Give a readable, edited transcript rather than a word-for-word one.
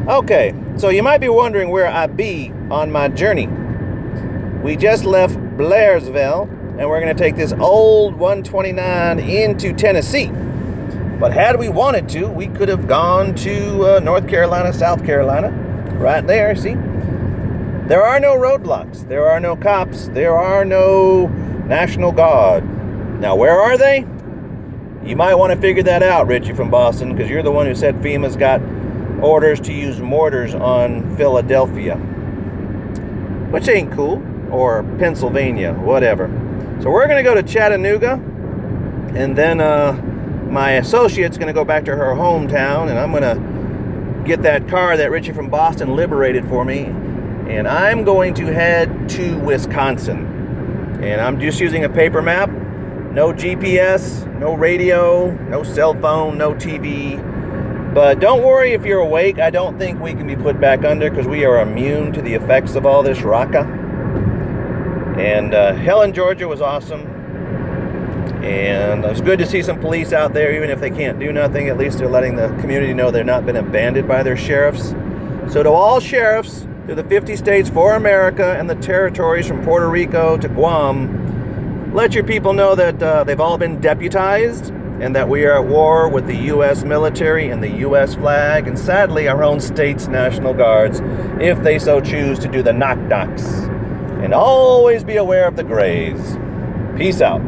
Okay, so you might be wondering where I be on my journey. We just left Blairsville, and we're going to take this old 129 into Tennessee. But had we wanted to, we could have gone to North Carolina, South Carolina, right there, see? There are no roadblocks. There are no cops. There are no National Guard. Now, where are they? You might want to figure that out, Richie from Boston, because you're the one who said FEMA's got orders to use mortars on Philadelphia, which ain't cool, or Pennsylvania, whatever. So we're going to go to Chattanooga, and then my associate's going to go back to her hometown, and I'm going to get that car that Richie from Boston liberated for me, and I'm going to head to Wisconsin. And I'm just using a paper map, no GPS, no radio, no cell phone, no TV. But don't worry if you're awake. I don't think we can be put back under because we are immune to the effects of all this raka. And Helen, Georgia was awesome. And it was good to see some police out there, even if they can't do nothing. At least they're letting the community know they're not been abandoned by their sheriffs. So to all sheriffs, to the 50 states for America and the territories from Puerto Rico to Guam, let your people know that they've all been deputized and that we are at war with the U.S. military and the U.S. flag, and sadly our own state's National Guards, if they so choose to do the knock-knocks. And always be aware of the grays. Peace out.